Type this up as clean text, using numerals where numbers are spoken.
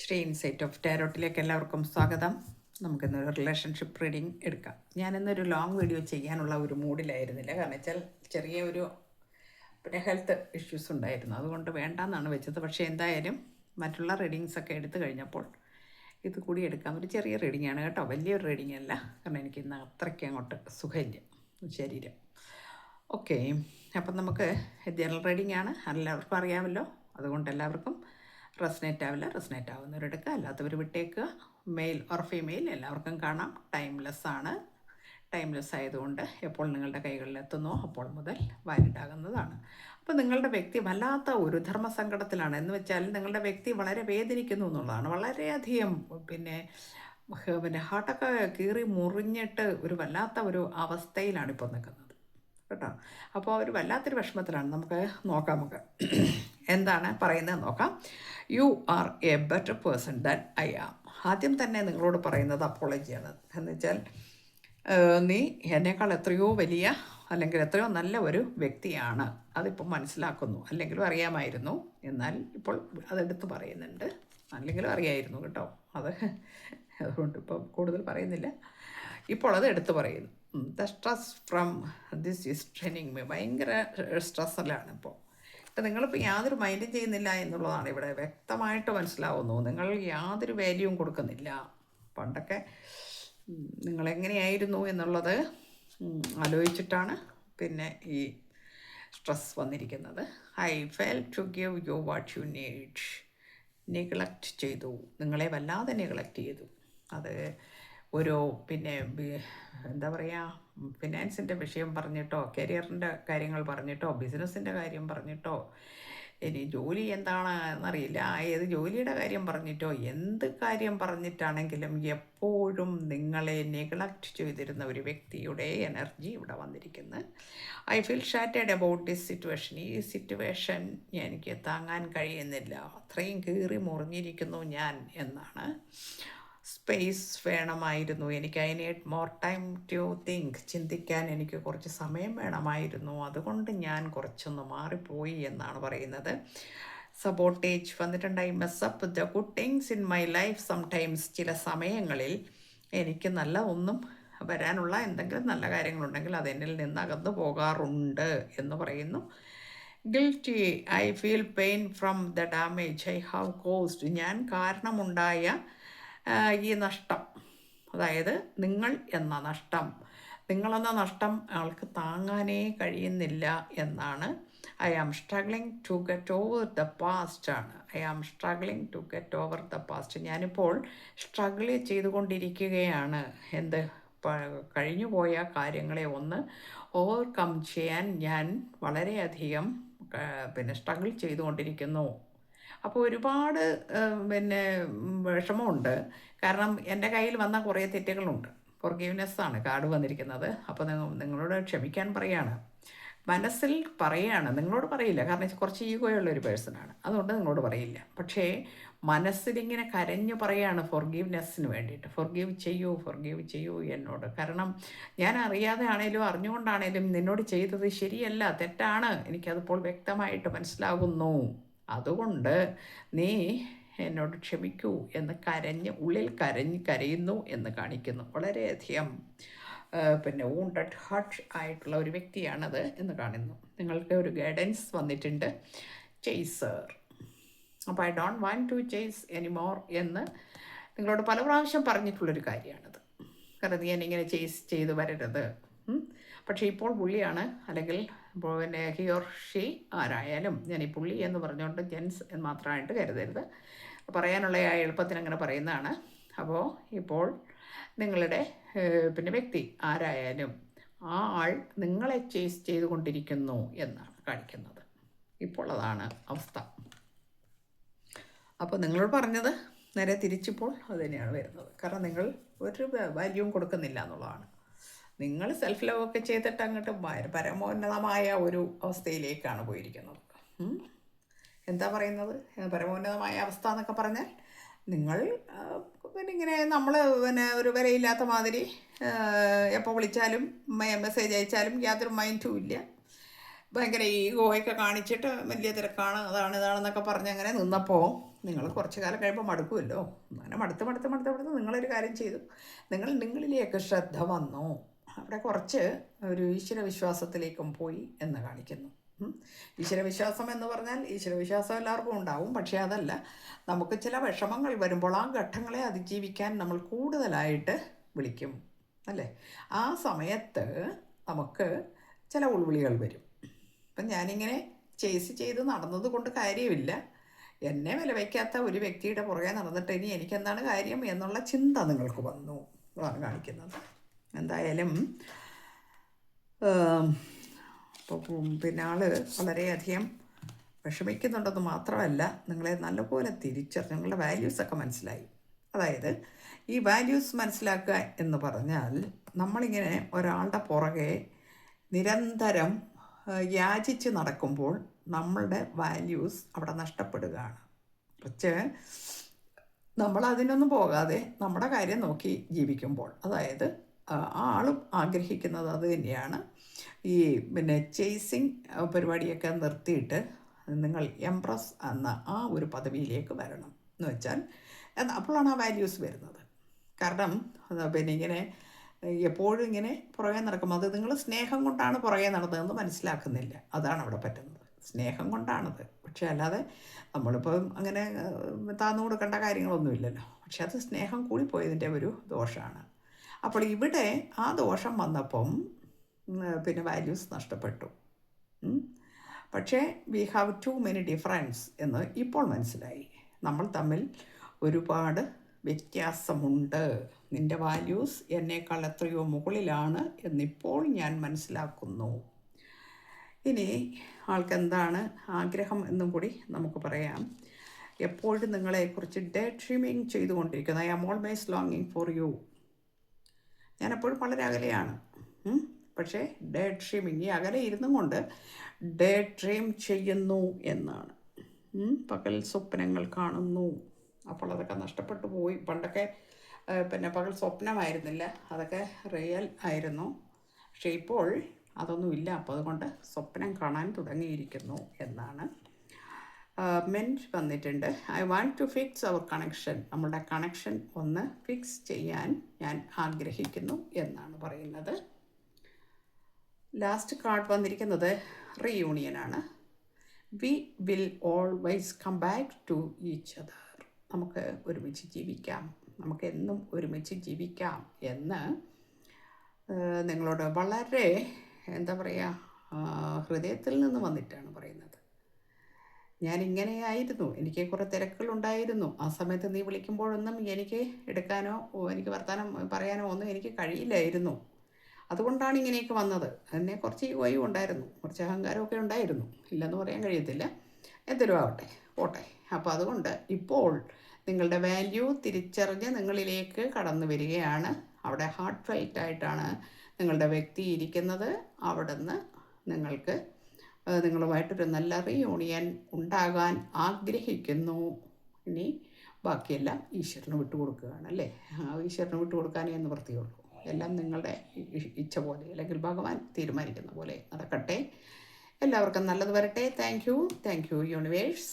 Shri insight of ടാരോട്ടിലേക്ക് എല്ലാവർക്കും സ്വാഗതം. നമുക്കിന്നൊരു റിലേഷൻഷിപ്പ് റീഡിങ് എടുക്കാം. ഞാനിന്നൊരു ലോങ് വീഡിയോ ചെയ്യാനുള്ള ഒരു മൂഡിലായിരുന്നില്ല. കാരണം വെച്ചാൽ ചെറിയ ഒരു ഹെൽത്ത് ഇഷ്യൂസ് ഉണ്ടായിരുന്നു, അതുകൊണ്ട് വേണ്ടാന്നാണ് വെച്ചത്. പക്ഷേ എന്തായാലും മറ്റുള്ള റീഡിങ്സൊക്കെ എടുത്തു കഴിഞ്ഞപ്പോൾ ഇത് കൂടി എടുക്കാം. ഒരു ചെറിയ റീഡിംഗ് ആണ് കേട്ടോ, വലിയൊരു റീഡിംഗ് അല്ല. കാരണം എനിക്കിന്ന് അത്രയ്ക്ക് അങ്ങോട്ട് സുഖമില്ല ശരീരം. ഓക്കെ, അപ്പം നമുക്ക് ജനറൽ റീഡിംഗ് ആണ്, എല്ലാവർക്കും അറിയാമല്ലോ. അതുകൊണ്ട് എല്ലാവർക്കും റെസനേറ്റ് ആവില്ല, റെസനേറ്റ് ആവുന്നവരെടുക്കുക, അല്ലാത്തവർ വിട്ടേക്കുക. മെയിൽ ഓർ ഫീമെയിൽ എല്ലാവർക്കും കാണാം. ടൈംലെസ് ആണ്. ടൈംലെസ് ആയതുകൊണ്ട് എപ്പോൾ നിങ്ങളുടെ കൈകളിൽ എത്തുന്നോ അപ്പോൾ മുതൽ വാലിഡ് ആകുന്നതാണ്. അപ്പോൾ നിങ്ങളുടെ വ്യക്തി വല്ലാത്ത ഒരു ധർമ്മസങ്കടത്തിലാണ്. എന്ന് വെച്ചാൽ നിങ്ങളുടെ വ്യക്തി വളരെ വേദനിക്കുന്നു എന്നുള്ളതാണ്. വളരെയധികം പിന്നെ ഹാർട്ടൊക്കെ കീറി മുറിഞ്ഞിട്ട് ഒരു വല്ലാത്ത ഒരു അവസ്ഥയിലാണ് ഇപ്പോൾ നിൽക്കുന്നത് കേട്ടോ. അപ്പോൾ ഒരു വല്ലാത്തൊരു വിഷമത്തിലാണ്. നമുക്ക് എന്താണ് പറയുന്നത് നോക്കാം. You are a better person than I am. ആദ്യം തന്നെ നിങ്ങളോട് പറയുന്നത് അപ്പോളജിയാണ്. എന്ന് വെച്ചാൽ നീ എന്നേക്കാൾ എത്രയോ വലിയ അല്ലെങ്കിൽ എത്രയോ നല്ല ഒരു വ്യക്തിയാണ്. അതിപ്പോൾ മനസ്സിലാക്കുന്നു, അല്ലെങ്കിലും അറിയാമായിരുന്നു, എന്നാൽ ഇപ്പോൾ അതെടുത്ത് പറയുന്നുണ്ട്. അല്ലെങ്കിലും അറിയായിരുന്നു കേട്ടോ, അതുകൊണ്ട് ഇപ്പം കൂടുതൽ പറയുന്നില്ല. ഇപ്പോൾ അത് എടുത്ത് പറയുന്നു. The stress from this is training me. ഭയങ്കര സ്ട്രെസ്സിലാണ് ഇപ്പോൾ. നിങ്ങളിപ്പോൾ യാതൊരു മൈൻഡും ചെയ്യുന്നില്ല എന്നുള്ളതാണ് ഇവിടെ വ്യക്തമായിട്ട് മനസ്സിലാവുന്നു. നിങ്ങൾ യാതൊരു വാല്യൂവും കൊടുക്കുന്നില്ല. പണ്ടൊക്കെ നിങ്ങളെങ്ങനെയായിരുന്നു എന്നുള്ളത് ആലോചിച്ചിട്ടാണ് പിന്നെ ഈ സ്ട്രെസ് വന്നിരിക്കുന്നത്. I fail to give you what you need. Neglect ചെയ്തു, നിങ്ങളെ വല്ലാതെ നെഗ്ലക്റ്റ് ചെയ്തു. അത് ഒരു പിന്നെ എന്താ പറയുക, ഫിനാൻസിൻ്റെ വിഷയം പറഞ്ഞിട്ടോ, കരിയറിൻ്റെ കാര്യങ്ങൾ പറഞ്ഞിട്ടോ, ബിസിനസ്സിൻ്റെ കാര്യം പറഞ്ഞിട്ടോ, ഇനി ജോലി എന്താണ് എന്നറിയില്ല, ഏത് ജോലിയുടെ കാര്യം പറഞ്ഞിട്ടോ, എന്ത് കാര്യം പറഞ്ഞിട്ടാണെങ്കിലും എപ്പോഴും നിങ്ങളെ നെഗ്ലക്റ്റ് ചെയ്തിരുന്ന ഒരു വ്യക്തിയുടെ എനർജി ഇവിടെ വന്നിരിക്കുന്നത്. I feel shattered about this situation. ഈ സിറ്റുവേഷൻ എനിക്ക് താങ്ങാൻ കഴിയുന്നില്ല, അത്രയും കീറി മുറിഞ്ഞിരിക്കുന്നു ഞാൻ എന്നാണ്. സ്പേസ് വേണമായിരുന്നു എനിക്ക്. I need more time to think. ചിന്തിക്കാൻ എനിക്ക് കുറച്ച് സമയം വേണമായിരുന്നു, അതുകൊണ്ട് ഞാൻ കുറച്ചൊന്ന് മാറിപ്പോയി എന്നാണ് പറയുന്നത്. സബോട്ടേജ് വന്നിട്ടുണ്ട്. I mess up the good things in my life sometimes. ചില സമയങ്ങളിൽ എനിക്ക് നല്ല ഒന്നും വരാനുള്ള എന്തെങ്കിലും നല്ല കാര്യങ്ങളുണ്ടെങ്കിൽ അതെന്നിൽ നിന്ന് അകന്നു പോകാറുണ്ട് എന്ന് പറയുന്നു. Guilty. I feel pain from the damage I have caused. ഞാൻ കാരണമുണ്ടായ ഈ നഷ്ടം, അതായത് നിങ്ങൾ എന്ന നഷ്ടം, നിങ്ങളെന്ന നഷ്ടം ആൾക്ക് താങ്ങാനേ കഴിയുന്നില്ല എന്നാണ്. I am struggling to get over the past ആണ്. I am struggling to get over the past. ഞാനിപ്പോൾ സ്ട്രഗിൾ ചെയ്തുകൊണ്ടിരിക്കുകയാണ്. എന്ത് കഴിഞ്ഞുപോയ കാര്യങ്ങളെ ഒന്ന് ഓവർകം ചെയ്യാൻ ഞാൻ വളരെയധികം പിന്നെ സ്ട്രഗിൾ ചെയ്തുകൊണ്ടിരിക്കുന്നു. അപ്പോൾ ഒരുപാട് പിന്നെ വിഷമമുണ്ട്. കാരണം എൻ്റെ കയ്യിൽ വന്ന കുറേ തെറ്റുകളുണ്ട്. ഫോർഗീവ്നെസ്സാണ് കാർഡ് വന്നിരിക്കുന്നത്. അപ്പോൾ നിങ്ങളോട് ക്ഷമിക്കാൻ പറയാണ്, മനസ്സിൽ പറയാണ്, നിങ്ങളോട് പറയില്ല. കാരണം കുറച്ച് ഈഗോയുള്ള ഒരു പേഴ്സണാണ്, അതുകൊണ്ട് നിങ്ങളോട് പറയില്ല. പക്ഷേ മനസ്സിലിങ്ങനെ കരഞ്ഞു പറയാണ് ഫോർഗീവ്നെസ്സിന് വേണ്ടിയിട്ട്. ഫോർഗീവ് ചെയ്യൂ എന്നോട്. കാരണം ഞാൻ അറിയാതെ ആണേലും അറിഞ്ഞുകൊണ്ടാണേലും നിന്നോട് ചെയ്തത് ശരിയല്ല, തെറ്റാണ്, എനിക്കതിപ്പോൾ വ്യക്തമായിട്ട് മനസ്സിലാകുന്നു. അതുകൊണ്ട് നീ എന്നോട് ക്ഷമിക്കൂ എന്ന് ഉള്ളിൽ കരയുന്നു എന്ന് കാണിക്കുന്നു. വളരെയധികം പിന്നെ വൂണ്ടഡ് ഹാർട്ട് ആയിട്ടുള്ള ഒരു വ്യക്തിയാണത് എന്ന് കാണുന്നു. നിങ്ങൾക്ക് ഒരു ഗൈഡൻസ് വന്നിട്ടുണ്ട്, ചേസർ. അപ്പോൾ I don't want to chase anymore എന്ന് നിങ്ങളോട് പല പ്രാവശ്യം പറഞ്ഞിട്ടുള്ളൊരു കാര്യമാണത്. കാരണം നീ എന്നിങ്ങനെ ചേസ് ചെയ്ത് വരരുത്. പക്ഷേ ഇപ്പോൾ പുള്ളിയാണ്, അല്ലെങ്കിൽ പിന്നെ ഹി ഓർ ഷീ ആരായാലും, ഞാൻ ഈ പുള്ളി എന്ന് പറഞ്ഞുകൊണ്ട് ജെൻസ് എന്ന് മാത്രമായിട്ട് കരുതരുത്, പറയാനുള്ള ആ എളുപ്പത്തിന് അങ്ങനെ പറയുന്നതാണ്. അപ്പോൾ ഇപ്പോൾ നിങ്ങളുടെ പിന്നെ വ്യക്തി ആരായാലും ആ ആൾ നിങ്ങളെ ചേസ് ചെയ്തുകൊണ്ടിരിക്കുന്നു എന്നാണ് കാണിക്കുന്നത്. ഇപ്പോൾ അതാണ് അവസ്ഥ. അപ്പോൾ നിങ്ങളോട് പറഞ്ഞത് നേരെ തിരിച്ചിപ്പോൾ അത് തന്നെയാണ് വരുന്നത്. കാരണം നിങ്ങൾ ഒരു വാല്യൂവും കൊടുക്കുന്നില്ല എന്നുള്ളതാണ്. നിങ്ങൾ സെൽഫ് ലവ് ഒക്കെ ചെയ്തിട്ട് അങ്ങോട്ട് പരമോന്നതമായ ഒരു അവസ്ഥയിലേക്കാണ് പോയിരിക്കുന്നത്. എന്താ പറയുന്നത് പരമോന്നതമായ അവസ്ഥ എന്നൊക്കെ പറഞ്ഞാൽ, നിങ്ങൾ പിന്നെ ഇങ്ങനെ നമ്മൾ പിന്നെ ഒരു വിലയില്ലാത്ത മാതിരി എപ്പോൾ വിളിച്ചാലും മെസ്സേജ് അയച്ചാലും യാതൊരു മൈൻഡും ഇല്ല. ഭയങ്കര ഈഗോയൊക്കെ കാണിച്ചിട്ട് വലിയ തിരക്കാണ്, ഇതാണെന്നൊക്കെ പറഞ്ഞ് അങ്ങനെ നിന്നപ്പോൾ നിങ്ങൾ കുറച്ച് കാലം കഴിയുമ്പോൾ മടുക്കുമല്ലോ. അങ്ങനെ മടുത്ത് നിങ്ങളൊരു കാര്യം ചെയ്തു. നിങ്ങളിലേക്ക് ശ്രദ്ധ വന്നു. അവിടെ കുറച്ച് ഒരു ഈശ്വരവിശ്വാസത്തിലേക്കും പോയി എന്ന് കാണിക്കുന്നു. ഈശ്വരവിശ്വാസം എന്ന് പറഞ്ഞാൽ ഈശ്വരവിശ്വാസം എല്ലാവർക്കും ഉണ്ടാവും. പക്ഷേ അതല്ല, നമുക്ക് ചില വിഷമങ്ങൾ വരുമ്പോൾ ആ ഘട്ടങ്ങളെ അതിജീവിക്കാൻ നമ്മൾ കൂടുതലായിട്ട് വിളിക്കും, അല്ലേ? ആ സമയത്ത് നമുക്ക് ചില ഉൾവിളികൾ വരും. അപ്പം ഞാനിങ്ങനെ ചെയ്ത് നടന്നത് കൊണ്ട് കാര്യമില്ല. എന്നെ വില വയ്ക്കാത്ത ഒരു വ്യക്തിയുടെ പുറകെ നടന്നിട്ട് ഇനി എനിക്കെന്താണ് കാര്യം എന്നുള്ള ചിന്ത നിങ്ങൾക്ക് വന്നു എന്നാണ് കാണിക്കുന്നത്. എന്തായാലും അപ്പോൾ പിന്നെ ആൾ വളരെയധികം വിഷമിക്കുന്നുണ്ടെന്ന് മാത്രമല്ല, നിങ്ങളെ നല്ലപോലെ തിരിച്ചറിഞ്ഞ് നിങ്ങളുടെ വാല്യൂസൊക്കെ മനസ്സിലായി. അതായത് ഈ വാല്യൂസ് മനസ്സിലാക്കുക എന്ന് പറഞ്ഞാൽ നമ്മളിങ്ങനെ ഒരാളുടെ പുറകെ നിരന്തരം യാചിച്ച് നടക്കുമ്പോൾ നമ്മളുടെ വാല്യൂസ് അവിടെ നഷ്ടപ്പെടുകയാണ്. കുറച്ച് നമ്മൾ അതിനൊന്നും പോകാതെ നമ്മുടെ കാര്യം നോക്കി ജീവിക്കുമ്പോൾ, അതായത് ആളും ആഗ്രഹിക്കുന്നത് അത് തന്നെയാണ്. ഈ പിന്നെ ചേസിങ് പരിപാടിയൊക്കെ നിർത്തിയിട്ട് നിങ്ങൾ എംപ്രസ് എന്ന ആ ഒരു പദവിയിലേക്ക് വരണം എന്ന് വെച്ചാൽ അപ്പോഴാണ് ആ വാല്യൂസ് വരുന്നത്. കാരണം പിന്നെ ഇങ്ങനെ എപ്പോഴും ഇങ്ങനെ പുറകെ നടക്കും. അത് നിങ്ങൾ സ്നേഹം കൊണ്ടാണ് പുറകെ നടന്നതെന്ന് മനസ്സിലാക്കുന്നില്ല. അതാണ് അവിടെ പറ്റുന്നത്. സ്നേഹം കൊണ്ടാണത്. പക്ഷെ അല്ലാതെ നമ്മളിപ്പം അങ്ങനെ താന്നു കൊടുക്കേണ്ട കാര്യങ്ങളൊന്നുമില്ലല്ലോ. പക്ഷെ അത് സ്നേഹം കൂടിപ്പോയതിൻ്റെ ഒരു ദോഷമാണ്. അപ്പോൾ ഇവിടെ ആ ദോഷം വന്നപ്പം പിന്നെ വാല്യൂസ് നഷ്ടപ്പെട്ടു. പക്ഷേ we have too many difference എന്ന് ഇപ്പോൾ മനസ്സിലായി. നമ്മൾ തമ്മിൽ ഒരുപാട് വ്യത്യാസമുണ്ട്. നിൻ്റെ വാല്യൂസ് എന്നേക്കാൾ എത്രയോ മുകളിലാണ് എന്നിപ്പോൾ ഞാൻ മനസ്സിലാക്കുന്നു. ഇനി ആൾക്കെന്താണ് ആഗ്രഹം എന്നും കൂടി നമുക്ക് പറയാം. എപ്പോഴും നിങ്ങളെക്കുറിച്ച് ഡേ ഡ്രീമിങ് ചെയ്തുകൊണ്ടിരിക്കുന്നത്. ഐ ആം ഓൾവേസ് ലോങ്ങിങ് ഫോർ യു. ഞാനെപ്പോഴും വളരെ അകലെയാണ്. പക്ഷേ ഡേ ഡ്രീമിങ്, ഈ അകലെ ഇരുന്നും കൊണ്ട് ഡേ ഡ്രീം ചെയ്യുന്നു എന്നാണ്. പകൽ സ്വപ്നങ്ങൾ കാണുന്നു. അപ്പോൾ അതൊക്കെ നഷ്ടപ്പെട്ടു പോയി. പണ്ടൊക്കെ പിന്നെ പകൽ സ്വപ്നമായിരുന്നില്ല, അതൊക്കെ റിയൽ ആയിരുന്നു. പക്ഷേ ഇപ്പോൾ അതൊന്നുമില്ല. അപ്പോൾ അതുകൊണ്ട് സ്വപ്നം കാണാൻ തുടങ്ങിയിരിക്കുന്നു എന്നാണ്. മെൻറ്റ് വന്നിട്ടുണ്ട്. I want to fix our connection. നമ്മളുടെ കണക്ഷൻ ഒന്ന് ഫിക്സ് ചെയ്യാൻ ഞാൻ ആഗ്രഹിക്കുന്നു എന്നാണ് പറയുന്നത്. ലാസ്റ്റ് കാർഡ് വന്നിരിക്കുന്നത് റീയൂണിയനാണ്. We will always come back to each other. നമുക്ക് ഒരുമിച്ച് ജീവിക്കാം, നമുക്ക് എന്നും ഒരുമിച്ച് ജീവിക്കാം എന്ന് നിങ്ങളോട് വളരെ എന്താ പറയുക, ഹൃദയത്തിൽ നിന്ന് വന്നിട്ടാണ് പറയുന്നത്. ഞാനിങ്ങനെയായിരുന്നു, എനിക്ക് കുറേ തിരക്കുകളുണ്ടായിരുന്നു. ആ സമയത്ത് നീ വിളിക്കുമ്പോഴൊന്നും എനിക്ക് എടുക്കാനോ എനിക്ക് വർത്തമാനം പറയാനോ ഒന്നും എനിക്ക് കഴിയില്ലായിരുന്നു. അതുകൊണ്ടാണ് ഇങ്ങനെയൊക്കെ വന്നത്. എന്നെ കുറച്ച് ഈഗോയും ഉണ്ടായിരുന്നു, കുറച്ച് അഹങ്കാരമൊക്കെ ഉണ്ടായിരുന്നു, ഇല്ലെന്ന് പറയാൻ കഴിയത്തില്ല. എന്തെങ്കിലും ആവട്ടെ, പോട്ടെ. അപ്പോൾ അതുകൊണ്ട് ഇപ്പോൾ നിങ്ങളുടെ വാല്യൂ തിരിച്ചറിഞ്ഞ് നിങ്ങളിലേക്ക് കടന്നു വരികയാണ്. അവിടെ ഹാർട്ട് ഫെൽറ്റായിട്ടാണ് നിങ്ങളുടെ വ്യക്തി ഇരിക്കുന്നത്. അവിടെ നിന്ന് നിങ്ങൾക്ക് നിങ്ങളുമായിട്ടൊരു നല്ല റീയൂണിയൻ ഉണ്ടാകാൻ ആഗ്രഹിക്കുന്നു. ഇനി ബാക്കിയെല്ലാം ഈശ്വരന് വിട്ടുകൊടുക്കുകയാണ്, അല്ലേ? ഈശ്വരന് വിട്ടുകൊടുക്കാനേ എന്ന് വൃത്തിയുള്ളൂ. എല്ലാം നിങ്ങളുടെ ഇച്ഛ പോലെ, അല്ലെങ്കിൽ ഭഗവാൻ തീരുമാനിക്കുന്ന പോലെ നടക്കട്ടെ. എല്ലാവർക്കും നല്ലത് വരട്ടെ. Thank you universe.